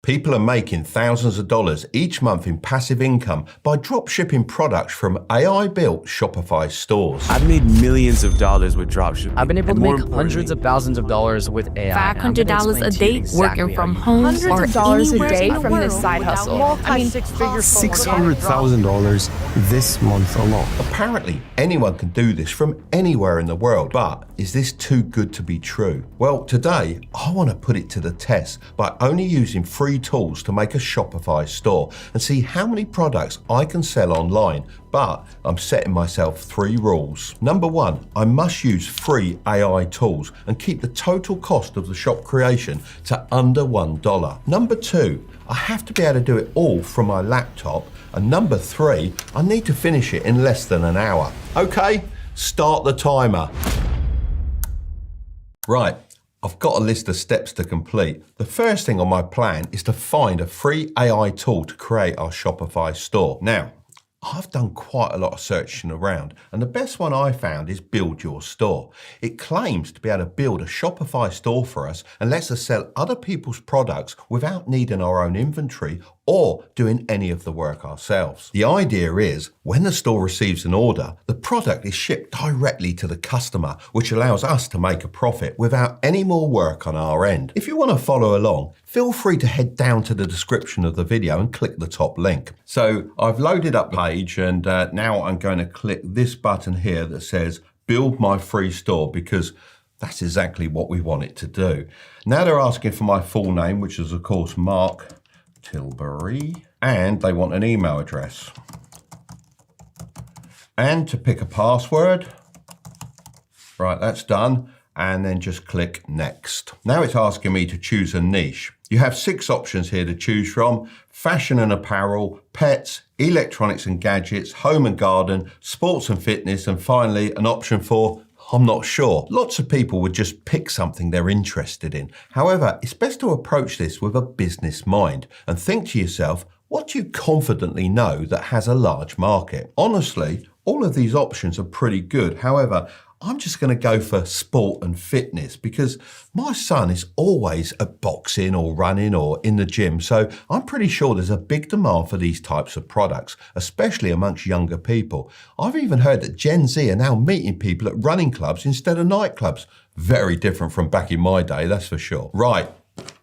People are making thousands of dollars each month in passive income by dropshipping products from AI-built Shopify stores. I've made millions of dollars with dropshipping. I've been able to make hundreds of thousands of dollars with AI. $500 a day working from home, hundreds of dollars a day from this side hustle. $600,000 this month alone. Apparently, anyone can do this from anywhere in the world, but is this too good to be true? Well, today, I want to put it to the test by only using free tools to make a Shopify store and see how many products I can sell online. But I'm setting myself 3 rules. Number 1, I must use free AI tools and keep the total cost of the shop creation to under $1. Number 2, I have to be able to do it all from my laptop. And number 3, I need to finish it in less than an hour. Okay, start the timer. Right. I've got a list of steps to complete. The first thing on my plan is to find a free AI tool to create our Shopify store. Now, I've done quite a lot of searching around, and the best one I found is Build Your Store. It claims to be able to build a Shopify store for us and lets us sell other people's products without needing our own inventory or doing any of the work ourselves. The idea is, when the store receives an order, the product is shipped directly to the customer, which allows us to make a profit without any more work on our end. If you want to follow along, feel free to head down to the description of the video and click the top link. So I've loaded up the page, and now I'm going to click this button here that says Build My Free Store, because that's exactly what we want it to do. Now they're asking for my full name, which is of course Mark Tilbury, and they want an email address. And to pick a password. Right, that's done. And then just click next. Now it's asking me to choose a niche. You have 6 options here to choose from: fashion and apparel, pets, electronics and gadgets, home and garden, sports and fitness, and finally an option for I'm not sure. Lots of people would just pick something they're interested in. However, it's best to approach this with a business mind and think to yourself, what do you confidently know that has a large market? Honestly, all of these options are pretty good. However, I'm just going to go for sport and fitness because my son is always at boxing or running or in the gym. So I'm pretty sure there's a big demand for these types of products, especially amongst younger people. I've even heard that Gen Z are now meeting people at running clubs instead of nightclubs. Very different from back in my day, that's for sure. Right.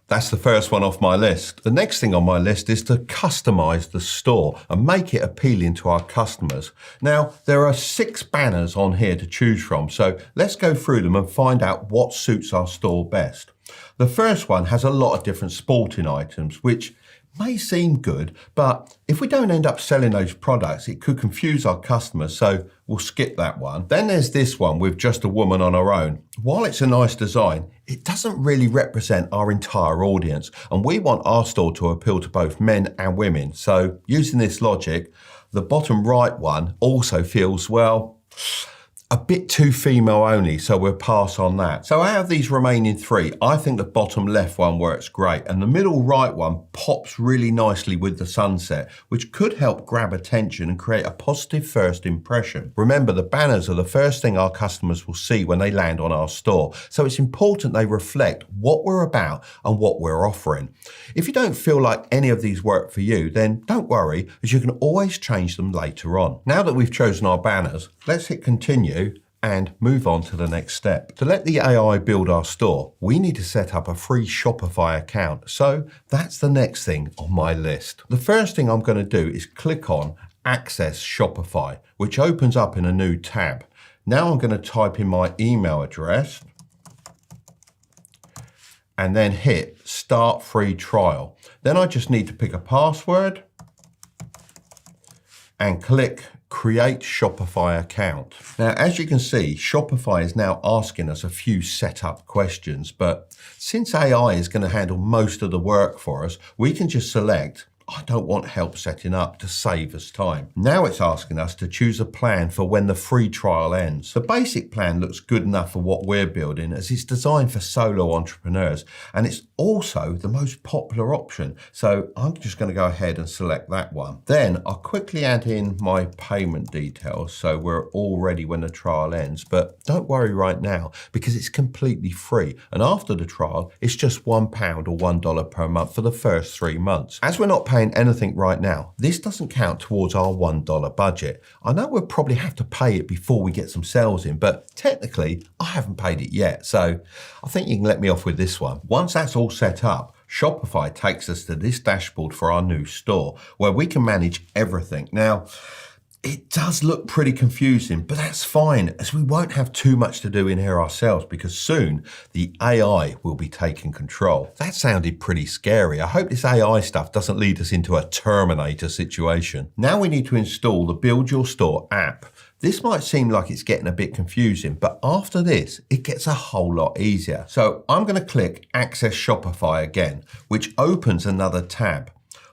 That's the first one off my list. The next thing on my list is to customize the store and make it appealing to our customers. Now, there are 6 banners on here to choose from, so let's go through them and find out what suits our store best. The first one has a lot of different sporting items, which may seem good, but if we don't end up selling those products, it could confuse our customers, so we'll skip that one. Then there's this one with just a woman on her own. While it's a nice design, it doesn't really represent our entire audience, and we want our store to appeal to both men and women. So using this logic, the bottom right one also feels, well, a bit too female only, so we'll pass on that. So out of these remaining 3, I think the bottom left one works great, and the middle right one pops really nicely with the sunset, which could help grab attention and create a positive first impression. Remember, the banners are the first thing our customers will see when they land on our store, so it's important they reflect what we're about and what we're offering. If you don't feel like any of these work for you, then don't worry, as you can always change them later on. Now that we've chosen our banners, let's hit continue and move on to the next step. To let the AI build our store, we need to set up a free Shopify account. So that's the next thing on my list. The first thing I'm going to do is click on Access Shopify, which opens up in a new tab. Now I'm going to type in my email address and then hit Start Free Trial. Then I just need to pick a password and click Create Shopify Account. Now, as you can see, Shopify is now asking us a few setup questions, but since AI is going to handle most of the work for us, we can just select I don't want help setting up to save us time. Now it's asking us to choose a plan for when the free trial ends. The basic plan looks good enough for what we're building as it's designed for solo entrepreneurs and it's also the most popular option. So I'm just going to go ahead and select that one. Then I'll quickly add in my payment details so we're all ready when the trial ends. But don't worry right now because it's completely free. And after the trial, it's just £1 or $1 per month for the first 3 months. As we're not paying anything right now, this doesn't count towards our $1 budget. I know we'll probably have to pay it before we get some sales in, but technically I haven't paid it yet. So I think you can let me off with this one. Once that's all set up, Shopify takes us to this dashboard for our new store where we can manage everything. Now, it does look pretty confusing, but that's fine as we won't have too much to do in here ourselves because soon the AI will be taking control. That sounded pretty scary. I hope this AI stuff doesn't lead us into a Terminator situation. Now we need to install the Build Your Store app. This might seem like it's getting a bit confusing, but after this, it gets a whole lot easier. So I'm going to click Access Shopify again, which opens another tab.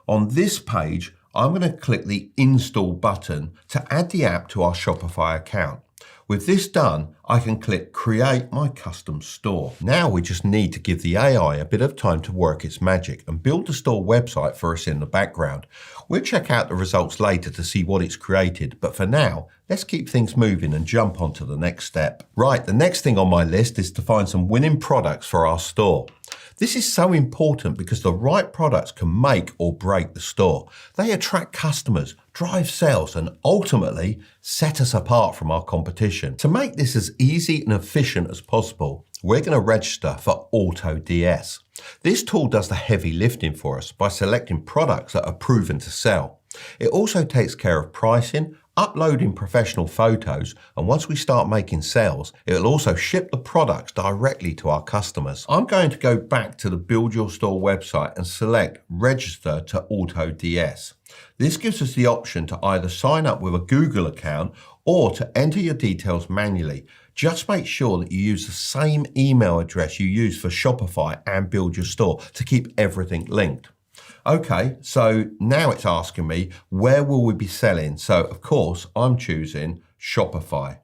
On this page, I'm going to click the Install button to add the app to our Shopify account. With this done, I can click Create My Custom Store. Now we just need to give the AI a bit of time to work its magic and build the store website for us in the background. We'll check out the results later to see what it's created, but for now, let's keep things moving and jump on to the next step. Right, the next thing on my list is to find some winning products for our store. This is so important because the right products can make or break the store. They attract customers, drive sales, and ultimately set us apart from our competition. To make this as easy and efficient as possible, we're going to register for AutoDS. This tool does the heavy lifting for us by selecting products that are proven to sell. It also takes care of pricing, uploading professional photos, and once we start making sales, it'll also ship the products directly to our customers. I'm going to go back to the Build Your Store website and select Register to AutoDS. This gives us the option to either sign up with a Google account or to enter your details manually. Just make sure that you use the same email address you use for Shopify and Build Your Store to keep everything linked. Okay, so now it's asking me, where will we be selling? So of course, I'm choosing Shopify.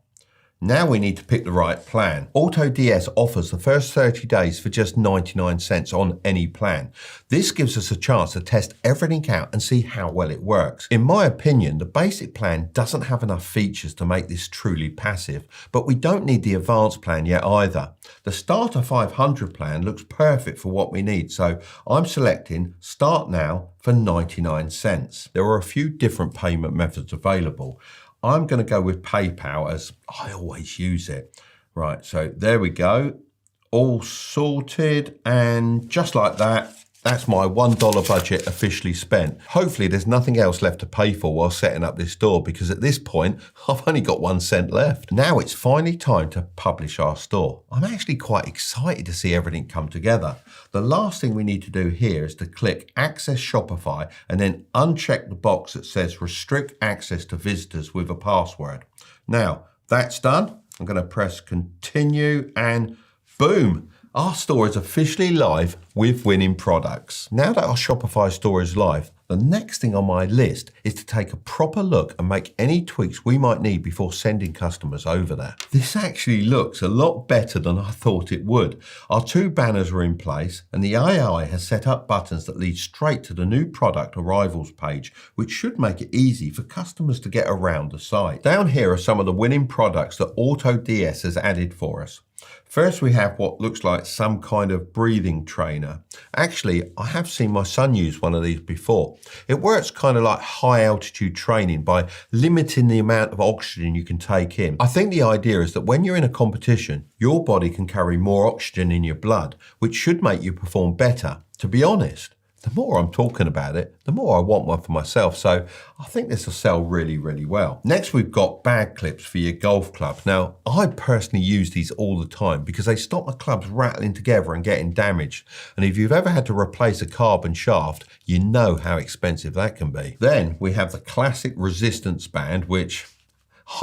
Now we need to pick the right plan. AutoDS offers the first 30 days for just 99 cents on any plan. This gives us a chance to test everything out and see how well it works. In my opinion, the basic plan doesn't have enough features to make this truly passive, but we don't need the advanced plan yet either. The Starter 500 plan looks perfect for what we need, so I'm selecting Start Now for 99 cents. There are a few different payment methods available. I'm going to go with PayPal as I always use it. Right, so there we go. All sorted, and just like that, that's my $1 budget officially spent. Hopefully there's nothing else left to pay for while setting up this store because at this point, I've only got 1 cent left. Now it's finally time to publish our store. I'm actually quite excited to see everything come together. The last thing we need to do here is to click Access Shopify and then uncheck the box that says Restrict Access to Visitors with a Password. Now, that's done. I'm going to press Continue and boom! Our store is officially live with winning products. Now that our Shopify store is live, the next thing on my list is to take a proper look and make any tweaks we might need before sending customers over there. This actually looks a lot better than I thought it would. Our 2 banners are in place and the AI has set up buttons that lead straight to the new product arrivals page, which should make it easy for customers to get around the site. Down here are some of the winning products that AutoDS has added for us. First, we have what looks like some kind of breathing trainer. Actually, I have seen my son use one of these before. It works kind of like high altitude training by limiting the amount of oxygen you can take in. I think the idea is that when you're in a competition, your body can carry more oxygen in your blood, which should make you perform better. To be honest, the more I'm talking about it, the more I want one for myself. So I think this will sell really, really well. Next, we've got bag clips for your golf club. Now, I personally use these all the time because they stop my clubs rattling together and getting damaged. And if you've ever had to replace a carbon shaft, you know how expensive that can be. Then we have the classic resistance band, which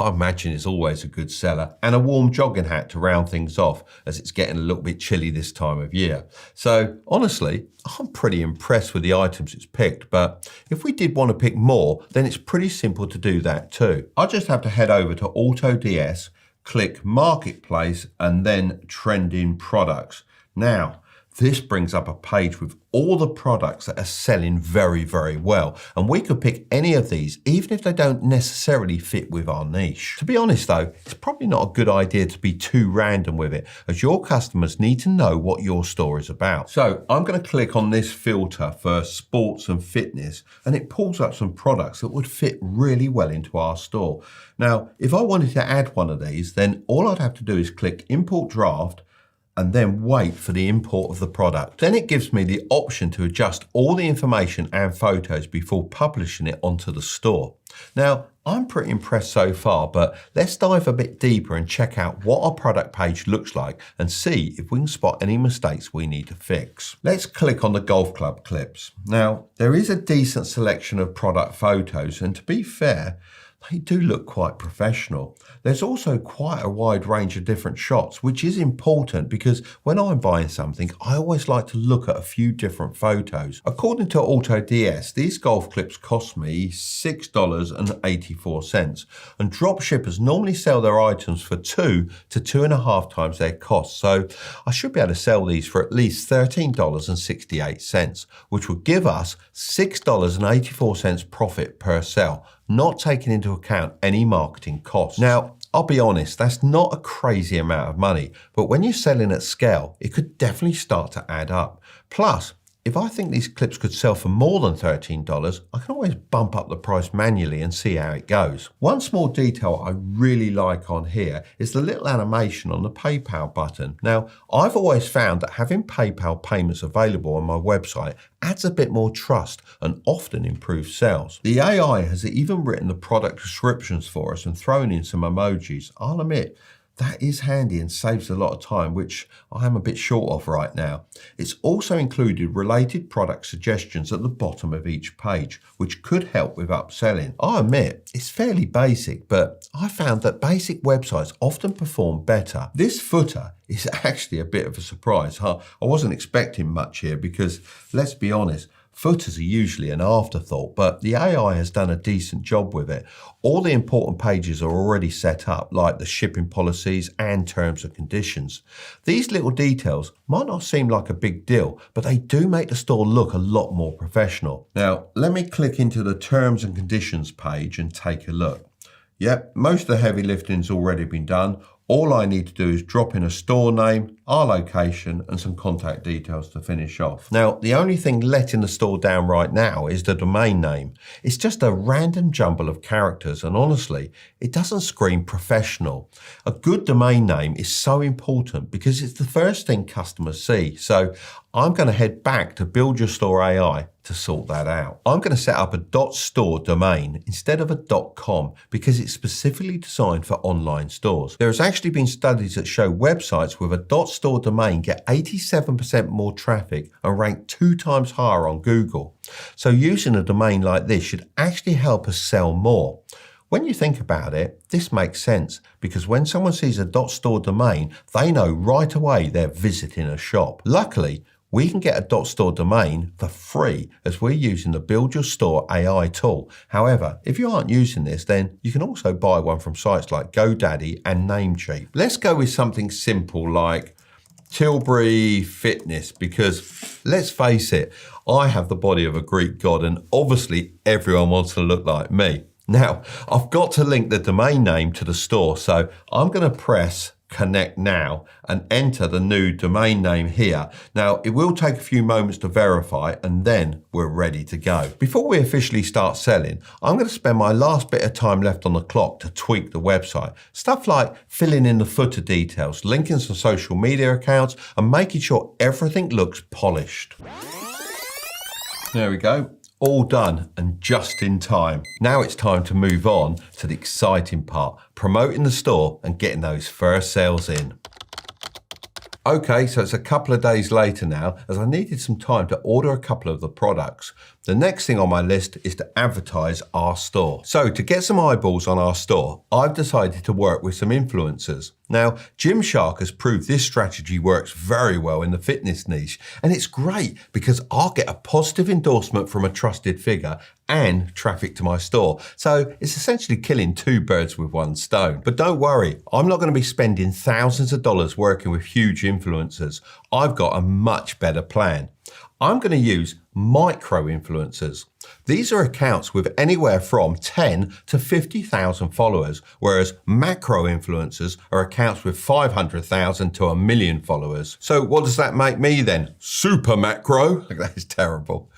I imagine is always a good seller, and a warm jogging hat to round things off as it's getting a little bit chilly this time of year. So honestly, I'm pretty impressed with the items it's picked, but if we did want to pick more, then it's pretty simple to do that too. I just have to head over to AutoDS, click Marketplace, and then Trending Products. Now, this brings up a page with all the products that are selling very, very well. And we could pick any of these, even if they don't necessarily fit with our niche. To be honest though, it's probably not a good idea to be too random with it, as your customers need to know what your store is about. So I'm going to click on this filter for sports and fitness, and it pulls up some products that would fit really well into our store. Now, if I wanted to add one of these, then all I'd have to do is click Import Draft, and then wait for the import of the product. Then it gives me the option to adjust all the information and photos before publishing it onto the store. Now, I'm pretty impressed so far, but let's dive a bit deeper and check out what our product page looks like and see if we can spot any mistakes we need to fix. Let's click on the golf club clips. Now, there is a decent selection of product photos, and to be fair, they do look quite professional. There's also quite a wide range of different shots, which is important because when I'm buying something, I always like to look at a few different photos. According to AutoDS, these golf clips cost me $6.84, and dropshippers normally sell their items for 2 to 2.5 times their cost. So I should be able to sell these for at least $13.68, which would give us $6.84 profit per sale, not taking into account any marketing costs. Now, I'll be honest, that's not a crazy amount of money, but when you're selling at scale, it could definitely start to add up. Plus, if I think these clips could sell for more than $13, I can always bump up the price manually and see how it goes. One small detail I really like on here is the little animation on the PayPal button. Now, I've always found that having PayPal payments available on my website adds a bit more trust and often improves sales. The AI has even written the product descriptions for us and thrown in some emojis. I'll admit, that is handy and saves a lot of time, which I am a bit short of right now. It's also included related product suggestions at the bottom of each page, which could help with upselling. I admit, it's fairly basic, but I found that basic websites often perform better. This footer is actually a bit of a surprise. I wasn't expecting much here because, let's be honest, footers are usually an afterthought, but the AI has done a decent job with it. All the important pages are already set up, like the shipping policies and terms and conditions. These little details might not seem like a big deal, but they do make the store look a lot more professional. Now, let me click into the terms and conditions page and take a look. Yep, most of the heavy lifting's already been done. All I need to do is drop in a store name, our location, and some contact details to finish off. Now, the only thing letting the store down right now is the domain name. It's just a random jumble of characters, and honestly, it doesn't scream professional. A good domain name is so important because it's the first thing customers see. So I'm going to head back to Build Your Store AI to sort that out. I'm going to set up a .store domain instead of a .com because it's specifically designed for online stores. There has actually been studies that show websites with a .store domain get 87% more traffic and rank 2 times higher on Google. So using a domain like this should actually help us sell more. When you think about it, this makes sense because when someone sees a .store domain, they know right away they're visiting a shop. Luckily, we can get a .store domain for free as we're using the Build Your Store AI tool. However, if you aren't using this, then you can also buy one from sites like GoDaddy and Namecheap. Let's go with something simple like Tilbury Fitness because, let's face it, I have the body of a Greek god and obviously everyone wants to look like me. Now, I've got to link the domain name to the store, so I'm going to press Connect Now and enter the new domain name here. Now, it will take a few moments to verify and then we're ready to go. Before we officially start selling, I'm going to spend my last bit of time left on the clock to tweak the website. Stuff like filling in the footer details, linking some social media accounts, and making sure everything looks polished. There we go. All done and just in time. Now it's time to move on to the exciting part, promoting the store and getting those first sales in. Okay, so it's a couple of days later now, as I needed some time to order a couple of the products. The next thing on my list is to advertise our store. So to get some eyeballs on our store, I've decided to work with some influencers. Now, Gymshark has proved this strategy works very well in the fitness niche, and it's great because I'll get a positive endorsement from a trusted figure and traffic to my store. So it's essentially killing two birds with one stone. But don't worry, I'm not going to be spending thousands of dollars working with huge influencers. I've got a much better plan. I'm going to use micro influencers. These are accounts with anywhere from 10 to 50,000 followers, whereas macro influencers are accounts with 500,000 to 1 million followers. So what does that make me then? Super macro? That is terrible.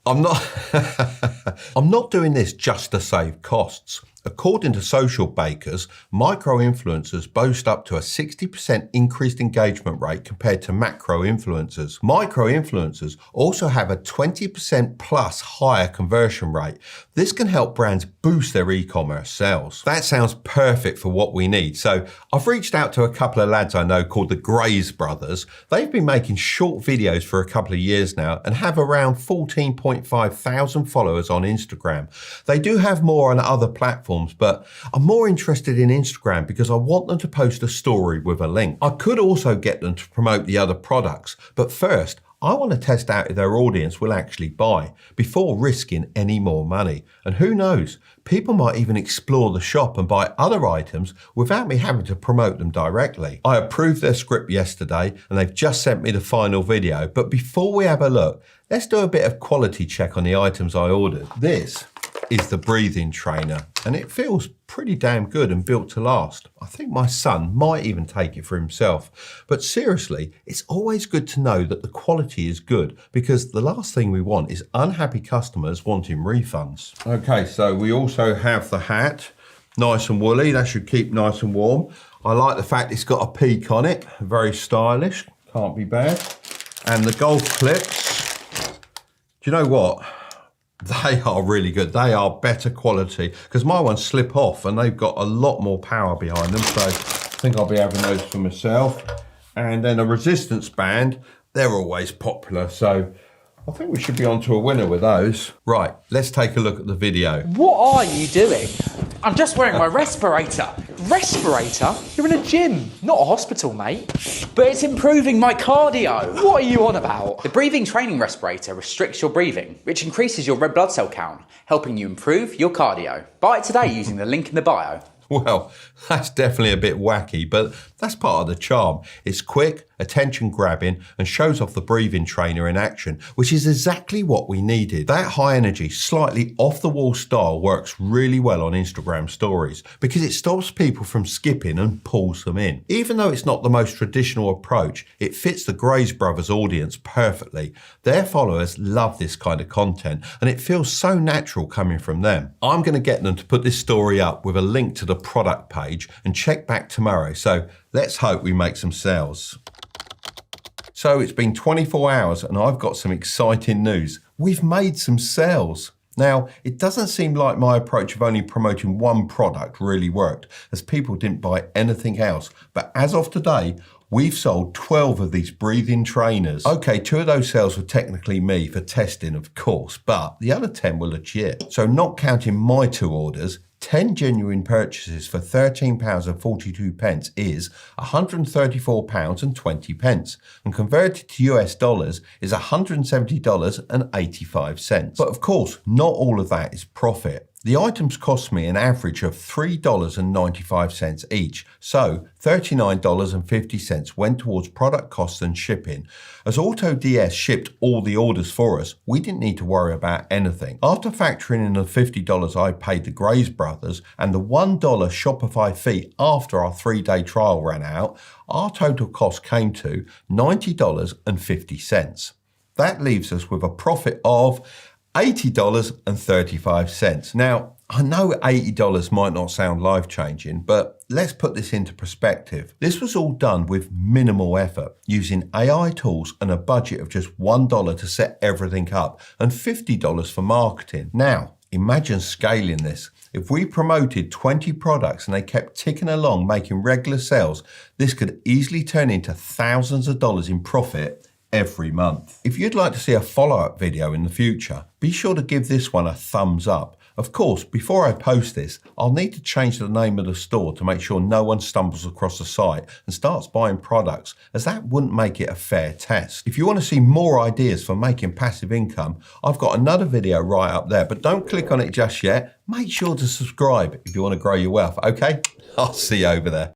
I'm not doing this just to save costs. According to Social Bakers, micro-influencers boast up to a 60% increased engagement rate compared to macro-influencers. Micro-influencers also have a 20% plus higher conversion rate. This can help brands boost their e-commerce sales. That sounds perfect for what we need. So I've reached out to a couple of lads I know called the Grays brothers. They've been making short videos for a couple of years now and have around 14.5 thousand followers on Instagram. They do have more on other platforms, but I'm more interested in Instagram because I want them to post a story with a link. I could also get them to promote the other products, but first, I want to test out if their audience will actually buy before risking any more money. And who knows, people might even explore the shop and buy other items without me having to promote them directly. I approved their script yesterday and they've just sent me the final video. But before we have a look, let's do a bit of quality check on the items I ordered. This is the breathing trainer and it feels pretty damn good and built to last. I think my son might even take it for himself. But seriously, it's always good to know that the quality is good because the last thing we want is unhappy customers wanting refunds. Okay, so we also have the hat, nice and woolly, that should keep nice and warm. I like the fact it's got a peak on it, very stylish, can't be bad. And the golf clips, do you know what? They are really good. They are better quality because my ones slip off and they've got a lot more power behind them. So I think I'll be having those for myself. And then a resistance band, they're always popular. So I think we should be on to a winner with those. Right, let's take a look at the video. What are you doing? I'm just wearing my respirator. Respirator? You're in a gym, not a hospital, mate. But it's improving my cardio. What are you on about? The breathing training respirator restricts your breathing, which increases your red blood cell count, helping you improve your cardio. Buy it today using the link in the bio. Well, that's definitely a bit wacky, but that's part of the charm. It's quick, attention grabbing, and shows off the breathing trainer in action, which is exactly what we needed. That high energy, slightly off the wall style works really well on Instagram stories because it stops people from skipping and pulls them in. Even though it's not the most traditional approach, it fits the Grays brothers audience perfectly. Their followers love this kind of content and it feels so natural coming from them. I'm going to get them to put this story up with a link to the product page and check back tomorrow. So let's hope we make some sales. So it's been 24 hours and I've got some exciting news. We've made some sales. Now, it doesn't seem like my approach of only promoting one product really worked, as people didn't buy anything else. But as of today, we've sold 12 of these breathing trainers. Okay, 2 of those sales were technically me for testing, of course, but the other 10 were legit. So not counting my 2 orders, 10 genuine purchases for £13.42 is £134.20, and converted to US dollars is $170.85. But of course, not all of that is profit. The items cost me an average of $3.95 each, so $39.50 went towards product costs and shipping. As AutoDS shipped all the orders for us, we didn't need to worry about anything. After factoring in the $50 I paid the Grays brothers and the $1 Shopify fee after our 3-day trial ran out, our total cost came to $90.50. That leaves us with a profit of $80.35. Now, I know $80 might not sound life-changing, but let's put this into perspective. This was all done with minimal effort, using AI tools and a budget of just $1 to set everything up and $50 for marketing. Now, Imagine scaling this. If we promoted 20 products and they kept ticking along, making regular sales, this could easily turn into thousands of dollars in profit every month. If you'd like to see a follow-up video in the future, be sure to give this one a thumbs up. Of course, before I post this, I'll need to change the name of the store to make sure no one stumbles across the site and starts buying products, as that wouldn't make it a fair test. If you want to see more ideas for making passive income, I've got another video right up there, but don't click on it just yet. Make sure to subscribe if you want to grow your wealth, okay? I'll see you over there.